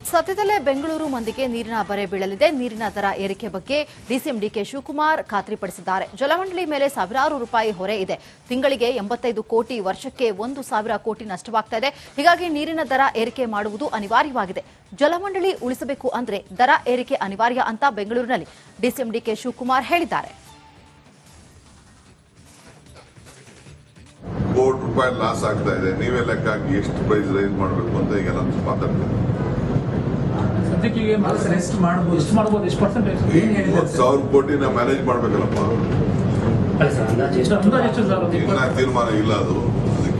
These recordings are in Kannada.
ಸದ್ಯದಲ್ಲೇ ಬೆಂಗಳೂರು ಮಂದಿಗೆ ನೀರಿನ ಬರೆ ಬೀಳಲಿದೆ. ನೀರಿನ ದರ ಏರಿಕೆ ಬಗ್ಗೆ ಡಿಸಿಎಂ ಡಿಕೆ ಶಿವಕುಮಾರ್ ಖಾತ್ರಿಪಡಿಸಿದ್ದಾರೆ. ಜಲಮಂಡಳಿ ಮೇಲೆ ಸಾವಿರಾರು ರೂಪಾಯಿ ಹೊರೆ ಇದೆ. ತಿಂಗಳಿಗೆ 85 ಕೋಟಿ, ವರ್ಷಕ್ಕೆ 1,000 ಕೋಟಿ ನಷ್ಟವಾಗ್ತಾ ಇದೆ. ಹೀಗಾಗಿ ನೀರಿನ ದರ ಏರಿಕೆ ಮಾಡುವುದು ಅನಿವಾರ್ಯವಾಗಿದೆ. ಜಲಮಂಡಳಿ ಉಳಿಸಬೇಕು ಅಂದ್ರೆ ದರ ಏರಿಕೆ ಅನಿವಾರ್ಯ ಅಂತ ಬೆಂಗಳೂರಿನಲ್ಲಿ ಡಿಸಿಎಂ ಡಿಕೆ ಶಿವಕುಮಾರ್ ಹೇಳಿದ್ದಾರೆ. ಕೋಟಿ ರೂಪಾಯಿ ಲಾಸ್ ಆಗ್ತಾ ಇದೆ. ನೀವೇ ಲೆಕ್ಕ ಹಾಕಿ ಎಷ್ಟು ಪ್ರೈಸ್ ರೈಸ್ ಮಾಡಬೇಕು ಅಂತ ಈಗ ನಾನು ಮಾತಾಡ್ತೀನಿ. ಸದ್ಯಕ್ಕೆ ರೆಸ್ಟ್ ಮಾಡಬಹುದು, ಎಷ್ಟು ಮಾಡಬಹುದು, ಎಷ್ಟು ಪರ್ಸೆಂಟೇಜ್ 1,000 ಕೋಟಿನ ಮ್ಯಾನೇಜ್ ಮಾಡ್ಬೇಕಲ್ಲಪ್ಪ. ಇನ್ನ ತೀರ್ಮಾನ ಇಲ್ಲ, ಅದು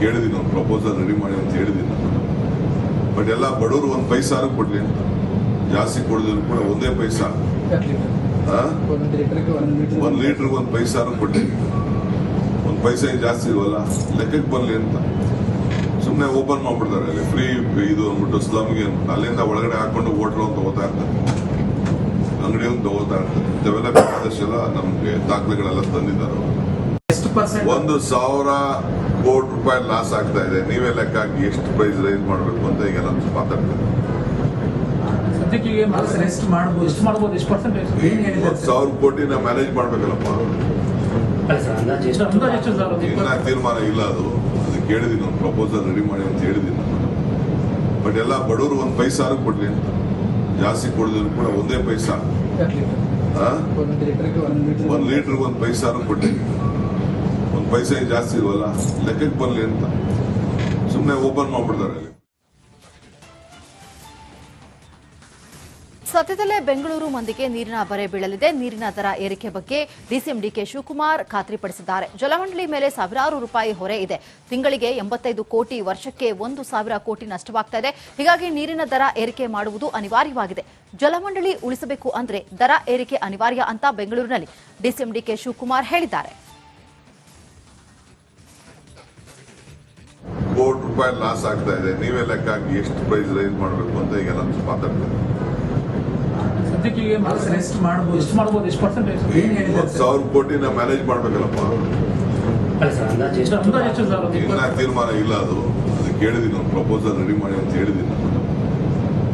ಕೇಳಿದೀನಿ, ಒಂದು ಪ್ರಪೋಸಲ್ ರೆಡಿ ಮಾಡಿ ಅಂತ ಹೇಳಿದೀನಿ. ಬಟ್ ಎಲ್ಲ ಬಡವರು 1 ಪೈಸಾ ಕೊಡ್ಲಿ, ಜಾಸ್ತಿ ಕೊಡಿದ್ರು ಕೂಡ 1 ಪೈಸಾ, 1 ಲೀಟರ್ಗೆ 1 ಪೈಸಾ ಕೊಡ್ಲಿ, 1 ಪೈಸಾ ಜಾಸ್ತಿ ಇಲ್ವಲ್ಲ, ಲೆಕ್ಕಕ್ಕೆ ಬರಲಿ ಅಂತ ಸುಮ್ಮನೆ ಓಪನ್ ಮಾಡ್ಬಿಡ್ತಾರೆ. ಅಲ್ಲಿ ಫ್ರೀ ಇದು ಅಂದ್ಬಿಟ್ಟು ಸ್ಲಮ್ಗೆ ಅಲ್ಲಿಂದ ಒಳಗಡೆ ಹಾಕೊಂಡು ಹೋಟ್ಲು ಅಂತ ತಗೋತಾ ಇರ್ತಾರೆ, ಅಂಗಡಿ ಅಂತ ತಗೋತಾ ಇರ್ತಾರೆ. ಇಂಥವೆಲ್ಲ ಬೇಕಾದಷ್ಟೆಲ್ಲ ನಮ್ಗೆ ದಾಖಲೆಗಳೆಲ್ಲ ತಂದಿದ್ದಾರೆ. 1,000 ಕೋಟಿ ರೂಪಾಯಿ ಲಾಸ್ ಆಗ್ತಾ ಇದೆ. ನೀವೇ ಲೆಕ್ಕ ಹಾಕಿ ಎಷ್ಟು ಪ್ರೈಸ್ ರೈಸ್ ಮಾಡಬೇಕು ಅಂತ ಈಗ ನಾನು ಮಾತಾಡ್ತೀನಿ. ಸದ್ಯಕ್ಕೆ ರೆಸ್ಟ್ ಮಾಡಬಹುದು, ಎಷ್ಟು ಮಾಡಬಹುದು, ಎಷ್ಟು ಪರ್ಸೆಂಟೇಜ್ 1,000 ಕೋಟಿನ ಮ್ಯಾನೇಜ್ ಮಾಡ್ಬೇಕಲ್ಲಪ್ಪ. ಇನ್ನ ತೀರ್ಮಾನ ಇಲ್ಲ, ಅದು ಕೇಳಿದೀನಿ, ಒಂದು ಪ್ರಪೋಸಲ್ ರೆಡಿ ಮಾಡಿ ಅಂತ ಹೇಳಿದೀನಿ. ಬಟ್ ಎಲ್ಲ ಬಡವರು 1 ಪೈಸಾ ಕೊಡ್ಲಿ, ಜಾಸ್ತಿ ಕೊಡಿದ್ರು ಕೂಡ 1 ಪೈಸಾ, 1 ಲೀಟರ್ಗೆ 1 ಪೈಸಾ ಕೊಡ್ಲಿ, 1 ಪೈಸಾ ಜಾಸ್ತಿ ಇಲ್ವಲ್ಲ, ಲೆಕ್ಕಕ್ಕೆ ಬರಲಿ ಅಂತ ಸುಮ್ಮನೆ ಓಪನ್ ಮಾಡ್ಬಿಡ್ತಾರೆ. ಸದ್ಯದಲ್ಲೇ ಬೆಂಗಳೂರು ಮಂದಿಗೆ ನೀರಿನ ಬರೆ ಬೀಳಲಿದೆ. ನೀರಿನ ದರ ಏರಿಕೆ ಬಗ್ಗೆ ಡಿಸಿಎಂ ಡಿಕೆ ಶಿವಕುಮಾರ್ ಖಾತ್ರಿಪಡಿಸಿದ್ದಾರೆ. ಜಲಮಂಡಳಿ ಮೇಲೆ ಸಾವಿರಾರು ರೂಪಾಯಿ ಹೊರೆ ಇದೆ. ತಿಂಗಳಿಗೆ 85 ಕೋಟಿ, ವರ್ಷಕ್ಕೆ 1,000 ಕೋಟಿ ನಷ್ಟವಾಗ್ತಾ ಇದೆ. ಹೀಗಾಗಿ ನೀರಿನ ದರ ಏರಿಕೆ ಮಾಡುವುದು ಅನಿವಾರ್ಯವಾಗಿದೆ. ಜಲಮಂಡಳಿ ಉಳಿಸಬೇಕು ಅಂದ್ರೆ ದರ ಏರಿಕೆ ಅನಿವಾರ್ಯ ಅಂತ ಬೆಂಗಳೂರಿನಲ್ಲಿ ಡಿಸಿಎಂ ಡಿಕೆ ಶಿವಕುಮಾರ್ ಹೇಳಿದ್ದಾರೆ. ಕೋಟಿ ರೂಪಾಯಿ ಲಾಸ್ ಆಗ್ತಾ ಇದೆ. ನೀವೇ ಲೆಕ್ಕ ಹಾಕಿ ಎಷ್ಟು ಪ್ರೈಸ್ ರೈಸ್ ಮಾಡಬೇಕು ಅಂತ ಈಗ ನಾನು ಮಾತಾಡ್ತೀನಿ. ಸದ್ಯಕ್ಕೆ ರೆಸ್ಟ್ ಮಾಡಬಹುದು, ಎಷ್ಟು ಮಾಡಬಹುದು, ಎಷ್ಟು ಪರ್ಸೆಂಟೇಜ್ 1,000 ಕೋಟಿನ ಮ್ಯಾನೇಜ್ ಮಾಡ್ಬೇಕಲ್ಲಪ್ಪ. ಇನ್ನ ತೀರ್ಮಾನ ಇಲ್ಲ, ಅದು ಕೇಳಿದೀನಿ, ಒಂದು ಪ್ರಪೋಸಲ್ ರೆಡಿ ಮಾಡಿ ಅಂತ ಹೇಳಿದೀನಿ.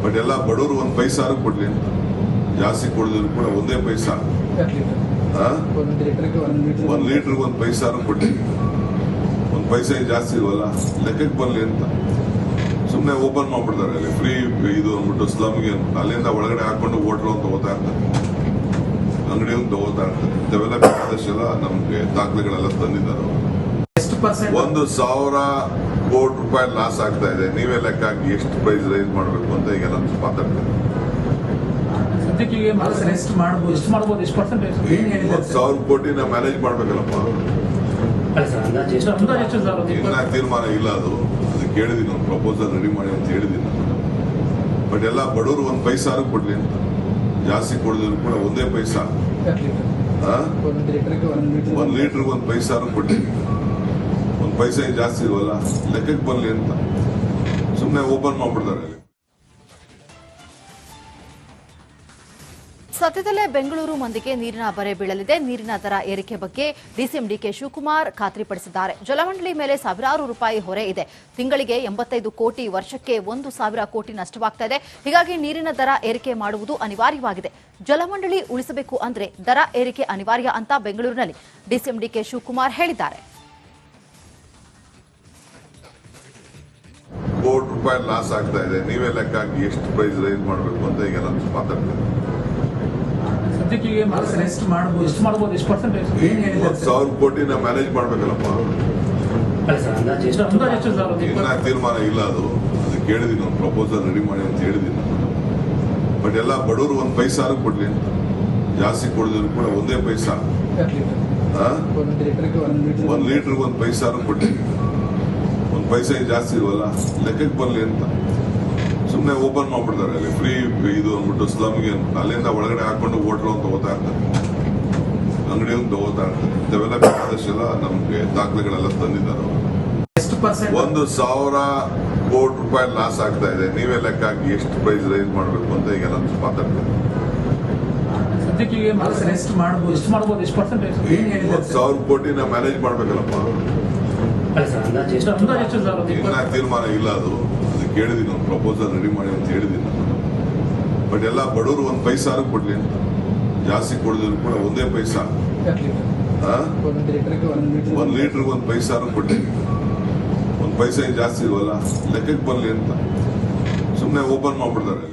ಬಟ್ ಎಲ್ಲ ಬಡವರು 1 ಪೈಸಾ ಕೊಡ್ಲಿ, ಜಾಸ್ತಿ ಕೊಡಿದ್ರು ಕೂಡ 1 ಪೈಸಾ, 1 ಲೀಟರ್ಗೆ 1 ಪೈಸಾ ಕೊಡ್ಲಿ, 1 ಪೈಸಾ ಜಾಸ್ತಿ ಇಲ್ವಲ್ಲ, ಲೆಕ್ಕಕ್ಕೆ ಬರಲಿ ಅಂತ ಸುಮ್ಮನೆ ಓಪನ್ ಮಾಡ್ಬಿಡ್ತಾರೆ. ಅಲ್ಲಿ ಫ್ರೀ ಇದು ಅಂದ್ಬಿಟ್ಟು ಸ್ಲಮ್ಗೆ ಅಲ್ಲಿಂದ ಒಳಗಡೆ ಹಾಕೊಂಡು ಹೋಟ್ಲು ಅಂತ ತಗೋತಾ ಇರ್ತಾರೆ, ಅಂಗಡಿ ಅಂತ ತಗೋತಾ ಇರ್ತಾರೆ. ಇಂಥವೆಲ್ಲ ಬೇಕಾದಷ್ಟೆಲ್ಲ ನಮ್ಗೆ ದಾಖಲೆಗಳೆಲ್ಲ ತಂದಿದ್ದಾರೆ. 1,000 ಕೋಟಿ ರೂಪಾಯಿ ಲಾಸ್ ಆಗ್ತಾ ಇದೆ. ನೀವೇ ಲೆಕ್ಕ ಹಾಕಿ ಎಷ್ಟು ಪ್ರೈಸ್ ರೈಸ್ ಮಾಡಬೇಕು ಅಂತ ಈಗ ನಾನು ಮಾತಾಡ್ತೀನಿ. ಸದ್ಯಕ್ಕೆ ರೆಸ್ಟ್ ಮಾಡಬಹುದು, ಎಷ್ಟು ಮಾಡಬಹುದು, ಎಷ್ಟು ಪರ್ಸೆಂಟೇಜ್ 1,000 ಕೋಟಿನ ಮ್ಯಾನೇಜ್ ಮಾಡ್ಬೇಕಲ್ಲಪ್ಪ. ಇನ್ನ ತೀರ್ಮಾನ ಇಲ್ಲ, ಅದು ಕೇಳಿದೀನಿ, ಒಂದು ಪ್ರಪೋಸಲ್ ರೆಡಿ ಮಾಡಿ ಅಂತ ಹೇಳಿದೀನಿ. ಬಟ್ ಎಲ್ಲ ಬಡವರು 1 ಪೈಸಾ ಕೊಡ್ಲಿ, ಜಾಸ್ತಿ ಕೊಡಿದ್ರು ಕೂಡ 1 ಪೈಸಾ, 1 ಲೀಟರ್ಗೆ 1 ಪೈಸಾ ಕೊಡ್ಲಿ, 1 ಪೈಸಾ ಜಾಸ್ತಿ ಇಲ್ವಲ್ಲ, ಲೆಕ್ಕಕ್ಕೆ ಬರಲಿ ಅಂತ ಸುಮ್ಮನೆ ಓಪನ್ ಮಾಡ್ಬಿಡ್ತಾರೆ. ಸದ್ಯದಲ್ಲೇ ಬೆಂಗಳೂರು ಮಂದಿಗೆ ನೀರಿನ ಬರೆ ಬೀಳಲಿದೆ. ನೀರಿನ ದರ ಏರಿಕೆ ಬಗ್ಗೆ ಡಿಸಿಎಂ ಡಿಕೆ ಶಿವಕುಮಾರ್ ಖಾತ್ರಿಪಡಿಸಿದ್ದಾರೆ. ಜಲಮಂಡಳಿ ಮೇಲೆ ಸಾವಿರಾರು ರೂಪಾಯಿ ಹೊರೆ ಇದೆ. ತಿಂಗಳಿಗೆ 85 ಕೋಟಿ, ವರ್ಷಕ್ಕೆ 1,000 ಕೋಟಿ ನಷ್ಟವಾಗ್ತಾ ಇದೆ. ಹೀಗಾಗಿ ನೀರಿನ ದರ ಏರಿಕೆ ಮಾಡುವುದು ಅನಿವಾರ್ಯವಾಗಿದೆ. ಜಲಮಂಡಳಿ ಉಳಿಸಬೇಕು ಅಂದ್ರೆ ದರ ಏರಿಕೆ ಅನಿವಾರ್ಯ ಅಂತ ಬೆಂಗಳೂರಿನಲ್ಲಿ ಡಿಸಿಎಂ ಡಿಕೆ ಶಿವಕುಮಾರ್ ಹೇಳಿದ್ದಾರೆ. ಕೋಟಿ ರೂಪಾಯಿ ಲಾಸ್ ಆಗ್ತಾ ಇದೆ. ನೀವೇ ಲೆಕ್ಕ ಹಾಕಿ ಎಷ್ಟು ಪ್ರೈಸ್ ರೈಸ್ ಮಾಡಬೇಕು ಅಂತ ಈಗ ನಾನು ಮಾತಾಡ್ತೀನಿ. ಸದ್ಯಕ್ಕೆ ರೆಸ್ಟ್ ಮಾಡಬಹುದು, ಎಷ್ಟು ಮಾಡಬಹುದು, ಎಷ್ಟು ಪರ್ಸೆಂಟೇಜ್ 1,000 ಕೋಟಿನ ಮ್ಯಾನೇಜ್ ಮಾಡ್ಬೇಕಲ್ಲಪ್ಪ. ಇನ್ನ ತೀರ್ಮಾನ ಇಲ್ಲ, ಅದು ಕೇಳಿದೀನಿ, ಒಂದು ಪ್ರಪೋಸಲ್ ರೆಡಿ ಮಾಡಿ ಅಂತ ಹೇಳಿದೀನಿ. ಬಟ್ ಎಲ್ಲ ಬಡವರು 1 ಪೈಸಾ ಕೊಡ್ಲಿ, ಜಾಸ್ತಿ ಕೊಡಿದ್ರು ಕೂಡ 1 ಪೈಸಾ, 1 ಲೀಟರ್ಗೆ 1 ಪೈಸಾ ಕೊಡ್ಲಿ, 1 ಪೈಸಾ ಜಾಸ್ತಿ ಇಲ್ವಲ್ಲ, ಲೆಕ್ಕಕ್ಕೆ ಬರಲಿ ಅಂತ ಸುಮ್ಮನೆ ಓಪನ್ ಮಾಡ್ಬಿಡ್ತಾರೆ. ಅಲ್ಲಿ ಫ್ರೀ ಇದು ಅಂದ್ಬಿಟ್ಟು ಸ್ಲಮ್ಗೆ ಅಲ್ಲಿಂದ ಒಳಗಡೆ ಹಾಕೊಂಡು ಹೋಟ್ಲು ಅಂತ ತಗೋತಾ ಇರ್ತಾರೆ, ಅಂಗಡಿ ಅಂತ ತಗೋತಾ ಇರ್ತಾರೆ. ಇಂಥವೆಲ್ಲ ಬೇಕಾದಷ್ಟೆಲ್ಲ ನಮ್ಗೆ ದಾಖಲೆಗಳೆಲ್ಲ ತಂದಿದ್ದಾರೆ. 1,000 ಕೋಟಿ ರೂಪಾಯಿ ಲಾಸ್ ಆಗ್ತಾ ಇದೆ. ನೀವೇ ಲೆಕ್ಕ ಹಾಕಿ ಎಷ್ಟು ಪ್ರೈಸ್ ರೈಸ್ ಮಾಡಬೇಕು ಅಂತ ಈಗ ನಾನು ಮಾತಾಡ್ತೀನಿ. ಸದ್ಯಕ್ಕೆ ರೆಸ್ಟ್ ಮಾಡಬಹುದು, ಎಷ್ಟು ಮಾಡಬಹುದು, ಎಷ್ಟು ಪರ್ಸೆಂಟೇಜ್ 1,000 ಕೋಟಿನ ಮ್ಯಾನೇಜ್ ಮಾಡ್ಬೇಕಲ್ಲಪ್ಪ. ಇನ್ನ ತೀರ್ಮಾನ ಇಲ್ಲ, ಅದು ಕೇಳಿದೀನಿ, ಒಂದು ಪ್ರಪೋಸಲ್ ರೆಡಿ ಮಾಡಿ ಅಂತ ಹೇಳಿದೀನಿ. ಬಟ್ ಎಲ್ಲ ಬಡವರು ಒಂದ್ ಪೈಸಾರು ಕೊಡ್ಲಿ ಅಂತ ಜಾಸ್ತಿ ಕೊಡದಿದ್ರು ಕೂಡ ಒಂದೇ ಪೈಸಾ ಒಂದ್ ಲೀಟರ್ಗೆ ಒಂದ್ ಪೈಸಾರು ಕೊಡ್ಲಿ ಒಂದ್ ಪೈಸಾ ಜಾಸ್ತಿ ಇಲ್ವಲ್ಲ ಲೆಕ್ಕಕ್ಕೆ ಬರ್ಲಿ ಅಂತ ಸುಮ್ನೆ ಓಪನ್ ಮಾಡ್ಬಿಡ್ತಾರೆ ಅಲ್ಲಿ.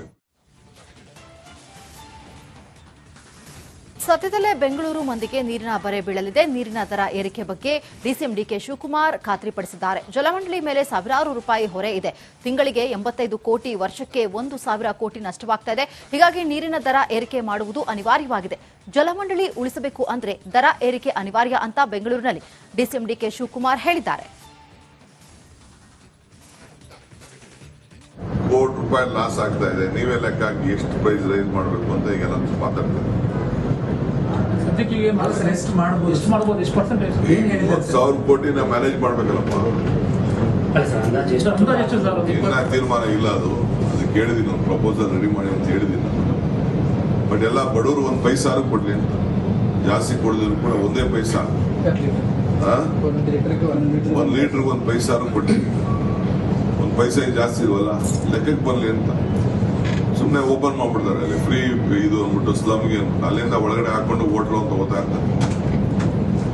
ಸದ್ಯದಲ್ಲೇ ಬೆಂಗಳೂರು ಮಂದಿಗೆ ನೀರಿನ ಬರೆ ಬೀಳಲಿದೆ. ನೀರಿನ ದರ ಏರಿಕೆ ಬಗ್ಗೆ ಡಿಸಿಎಂ ಡಿಕೆ ಶಿವಕುಮಾರ್ ಖಾತ್ರಿಪಡಿಸಿದ್ದಾರೆ. ಜಲಮಂಡಳಿ ಮೇಲೆ ಸಾವಿರಾರು ರೂಪಾಯಿ ಹೊರೆ ಇದೆ. ತಿಂಗಳಿಗೆ 85 ಕೋಟಿ, ವರ್ಷಕ್ಕೆ 1,000 ಕೋಟಿ ನಷ್ಟವಾಗ್ತಾ ಇದೆ. ಹೀಗಾಗಿ ನೀರಿನ ದರ ಏರಿಕೆ ಮಾಡುವುದು ಅನಿವಾರ್ಯವಾಗಿದೆ. ಜಲಮಂಡಳಿ ಉಳಿಸಬೇಕು ಅಂದ್ರೆ ದರ ಏರಿಕೆ ಅನಿವಾರ್ಯ ಅಂತ ಬೆಂಗಳೂರಿನಲ್ಲಿ ಡಿಸಿಎಂ ಡಿಕೆ ಶಿವಕುಮಾರ್ ಹೇಳಿದ್ದಾರೆ. ಕೋಟಿ ರೂಪಾಯಿ ಲಾಸ್ ಆಗ್ತಾ ಇದೆ. ನೀವೇ ಲೆಕ್ಕ ಹಾಕಿ ಎಷ್ಟು ಪ್ರೈಸ್ ರೈಸ್ ಮಾಡಬೇಕು ಅಂತ ಈಗ ನಾನು ಮಾತಾಡ್ತೇನೆ. ಸದ್ಯಕ್ಕೆ ರೆಸ್ಟ್ ಮಾಡ್ಬೋದು, ಎಷ್ಟು ಮಾಡ್ಬೋದು, ಎಷ್ಟು ಪರ್ಸೆಂಟೇಜ್? 1,000 ಕೋಟಿನ ಮ್ಯಾನೇಜ್ ಮಾಡ್ಬೇಕಲ್ಲಪ್ಪ. ಇನ್ನ ತೀರ್ಮಾನ ಇಲ್ಲ, ಅದಕ್ಕೆ ಹೇಳಿದೀನಿ, ಒಂದು ಪ್ರಪೋಸಲ್ ರೆಡಿ ಮಾಡಿ ಅಂತ ಹೇಳಿದೀನಿ. ಬಟ್ ಎಲ್ಲ ಬಡವರು ಒಂದ್ ಪೈಸಾರು ಕೊಡ್ಲಿ ಅಂತ ಜಾಸ್ತಿ ಕೊಡದಿದ್ರು ಕೂಡ ಒಂದೇ ಪೈಸಾ ಒಂದ್ ಲೀಟರ್ಗೆ ಒಂದ್ ಪೈಸಾರು ಕೊಡ್ಲಿ ಒಂದ್ ಪೈಸಾ ಜಾಸ್ತಿ ಇಲ್ವಲ್ಲ ಲೆಕ್ಕಕ್ಕೆ ಬರ್ಲಿ ಅಂತ ಸುಮ್ನೆ ಓಪನ್ ಮಾಡ್ಬಿಡ್ತಾರೆ ಅಲ್ಲಿ. ಫ್ರೀ ಇದು ಅಂದ್ಬಿಟ್ಟು ಸ್ಲಮ್ಗೆ ಅಲ್ಲಿಂದ ಒಳಗಡೆ ಹಾಕೊಂಡು ಹೋಟ್ಲು ಅಂತ ತಗೋತಾ ಇರ್ತಾರೆ,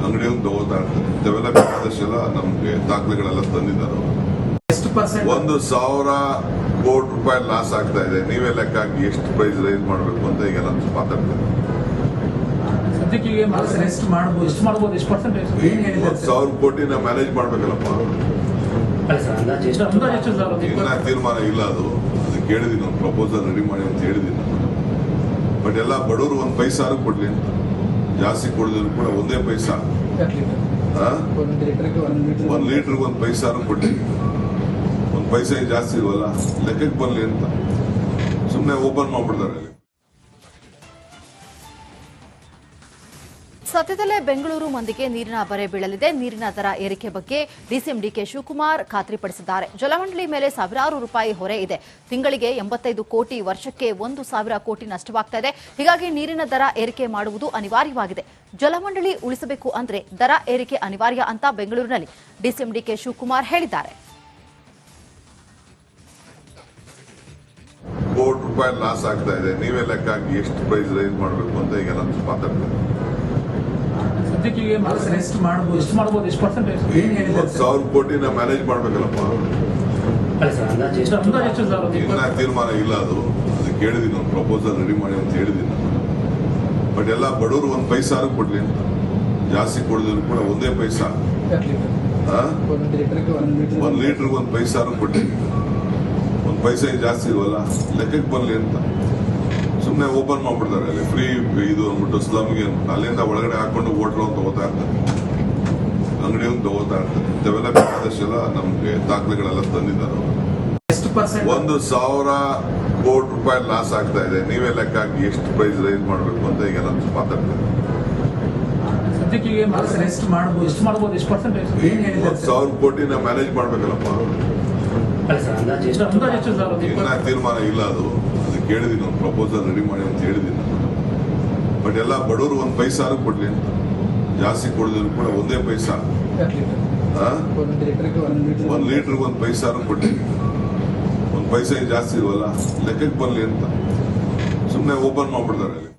ಅಂಗಡಿ ಅಂತ ತಗೋತಾ ಇರ್ತಾರೆ. ಇಂಥವೆಲ್ಲ ಬೇಕಾದಷ್ಟೆಲ್ಲ ನಮ್ಗೆ ದಾಖಲೆಗಳೆಲ್ಲ ತಂದಿದ್ದಾರೆ. 1,000 ಕೋಟಿ ರೂಪಾಯಿ ಲಾಸ್ ಆಗ್ತಾ ಇದೆ. ನೀವೇ ಲೆಕ್ಕ ಹಾಕಿ ಎಷ್ಟು ಪ್ರೈಸ್ ರೈಸ್ ಮಾಡಬೇಕು ಅಂತ ಈಗ ನಾನು ಮಾತಾಡ್ತೇನೆ. ಸದ್ಯಕ್ಕೆ ರೆಸ್ಟ್ ಮಾಡ್ಬೋದು, ಎಷ್ಟು ಮಾಡ್ಬೋದು, ಎಷ್ಟು ಪರ್ಸೆಂಟೇಜ್? 1,000 ಕೋಟಿನ ಮ್ಯಾನೇಜ್ ಮಾಡ್ಬೇಕಲ್ಲಪ್ಪ. ಇನ್ನ ತೀರ್ಮಾನ ಇಲ್ಲ, ಅದಕ್ಕೆ ಹೇಳಿದೀನಿ, ಒಂದು ಪ್ರಪೋಸಲ್ ರೆಡಿ ಮಾಡಿ ಅಂತ ಹೇಳಿದೀನಿ. ಬಟ್ ಎಲ್ಲ ಬಡವರು ಒಂದ್ ಪೈಸಾರು ಕೊಡ್ಲಿ ಅಂತ ಜಾಸ್ತಿ ಕೊಡದಿದ್ರು ಕೂಡ ಒಂದೇ ಪೈಸಾ ಒಂದ್ ಲೀಟರ್ಗೆ ಒಂದ್ ಪೈಸಾರು ಕೊಡ್ಲಿ ಒಂದ್ ಪೈಸಾ ಜಾಸ್ತಿ ಇಲ್ವಲ್ಲ ಲೆಕ್ಕಕ್ಕೆ ಬರ್ಲಿ ಅಂತ ಸುಮ್ನೆ ಓಪನ್ ಮಾಡ್ಬಿಡ್ತಾರೆ ಅಲ್ಲಿ. ಸದ್ಯದಲ್ಲೇ ಬೆಂಗಳೂರು ಮಂದಿಗೆ ನೀರಿನ ಬರೆ ಬೀಳಲಿದೆ. ನೀರಿನ ದರ ಏರಿಕೆ ಬಗ್ಗೆ ಡಿಸಿಎಂ ಡಿಕೆ ಶಿವಕುಮಾರ್ ಖಾತ್ರಿಪಡಿಸಿದ್ದಾರೆ. ಜಲಮಂಡಳಿ ಮೇಲೆ ಸಾವಿರಾರು ರೂಪಾಯಿ ಹೊರೆ ಇದೆ. ತಿಂಗಳಿಗೆ 85 ಕೋಟಿ, ವರ್ಷಕ್ಕೆ 1,000 ಕೋಟಿ ನಷ್ಟವಾಗ್ತಾ ಇದೆ. ಹೀಗಾಗಿ ನೀರಿನ ದರ ಏರಿಕೆ ಮಾಡುವುದು ಅನಿವಾರ್ಯವಾಗಿದೆ. ಜಲಮಂಡಳಿ ಉಳಿಸಬೇಕು ಅಂದ್ರೆ ದರ ಏರಿಕೆ ಅನಿವಾರ್ಯ ಅಂತ ಬೆಂಗಳೂರಿನಲ್ಲಿ ಡಿಸಿಎಂ ಡಿಕೆ ಶಿವಕುಮಾರ್ ಹೇಳಿದ್ದಾರೆ. ಕೋಟಿ ರೂಪಾಯಿ ಲಾಸ್ ಆಗ್ತಾ ಇದೆ. ನೀವೇ ಲೆಕ್ಕ ಹಾಕಿ ಎಷ್ಟು ಪ್ರೈಸ್ ರೈಸ್ ಮಾಡಬೇಕು ಅಂತ ಈಗ ನಾನು ಮಾತಾಡ್ತೇನೆ. ಸದ್ಯಕ್ಕೆ ರೆಸ್ಟ್ ಮಾಡ್ಬೋದು, ಎಷ್ಟು ಮಾಡ್ಬೋದು, ಎಷ್ಟು ಪರ್ಸೆಂಟೇಜ್? 1,000 ಕೋಟಿನ ಮ್ಯಾನೇಜ್ ಮಾಡ್ಬೇಕಲ್ಲಪ್ಪ. ಇನ್ನ ತೀರ್ಮಾನ ಇಲ್ಲ, ಅದಕ್ಕೆ ಹೇಳಿದೀನಿ, ಒಂದು ಪ್ರಪೋಸಲ್ ರೆಡಿ ಮಾಡಿ ಅಂತ ಹೇಳಿದೀನಿ. ಬಟ್ ಎಲ್ಲ ಬಡವರು ಒಂದ್ ಪೈಸಾರು ಕೊಡ್ಲಿ ಅಂತ ಜಾಸ್ತಿ ಕೊಡದಿದ್ರು ಕೂಡ ಒಂದೇ ಪೈಸಾ ಒಂದ್ ಲೀಟರ್ಗೆ ಒಂದ್ ಪೈಸಾರು ಕೊಡ್ಲಿ ಒಂದ್ ಪೈಸಾ ಜಾಸ್ತಿ ಇಲ್ವಲ್ಲ ಲೆಕ್ಕಕ್ಕೆ ಬರ್ಲಿ ಅಂತ ಸುಮ್ನೆ ಓಪನ್ ಮಾಡ್ಬಿಡ್ತಾರೆ ಅಲ್ಲಿ. ಫ್ರೀ ಇದು ಅಂದ್ಬಿಟ್ಟು ಸ್ಲಮ್ಗೆ ಅಲ್ಲಿಂದ ಒಳಗಡೆ ಹಾಕೊಂಡು ಹೋಟ್ಲು ಅಂತ ತಗೋತಾ ಇರ್ತಾರೆ, ಅಂಗಡಿ ಅಂತ ತಗೋತಾ ಇರ್ತಾರೆ. ಇಂಥವೆಲ್ಲ ಬೇಕಾದಷ್ಟೆಲ್ಲ ನಮ್ಗೆ ದಾಖಲೆಗಳೆಲ್ಲ ತಂದಿದ್ದಾರೆ. 1,000 ಕೋಟಿ ರೂಪಾಯಿ ಲಾಸ್ ಆಗ್ತಾ ಇದೆ. ನೀವೇ ಲೆಕ್ಕ ಹಾಕಿ ಎಷ್ಟು ಪ್ರೈಸ್ ರೈಸ್ ಮಾಡಬೇಕು ಅಂತ ಈಗ ನಾನು ಮಾತಾಡ್ತೇನೆ. ಸದ್ಯಕ್ಕೆ ರೆಸ್ಟ್ ಮಾಡ್ಬೋದು, ಎಷ್ಟು ಮಾಡ್ಬೋದು, ಎಷ್ಟು ಪರ್ಸೆಂಟೇಜ್? 1,000 ಕೋಟಿನ ಮ್ಯಾನೇಜ್ ಮಾಡ್ಬೇಕಲ್ಲಪ್ಪ. ಇನ್ನ ತೀರ್ಮಾನ ಇಲ್ಲ, ಅದಕ್ಕೆ ಹೇಳಿದೀನಿ, ಒಂದು ಪ್ರಪೋಸಲ್ ರೆಡಿ ಮಾಡಿ ಅಂತ ಹೇಳಿದೀನಿ. ಬಟ್ ಎಲ್ಲ ಬಡವರು ಒಂದ್ ಪೈಸಾರು ಕೊಡ್ಲಿ ಅಂತ ಜಾಸ್ತಿ ಕೊಡದಿದ್ರು ಕೂಡ ಒಂದೇ ಪೈಸಾ ಒಂದ್ ಲೀಟರ್ಗೆ ಒಂದ್ ಪೈಸಾರು ಕೊಡ್ಲಿ ಒಂದ್ ಪೈಸಾ ಜಾಸ್ತಿ ಇಲ್ವಲ್ಲ ಲೆಕ್ಕಕ್ಕೆ ಬರ್ಲಿ ಅಂತ ಸುಮ್ನೆ ಓಪನ್ ಮಾಡ್ಬಿಡ್ತಾರೆ ಅಲ್ಲಿ.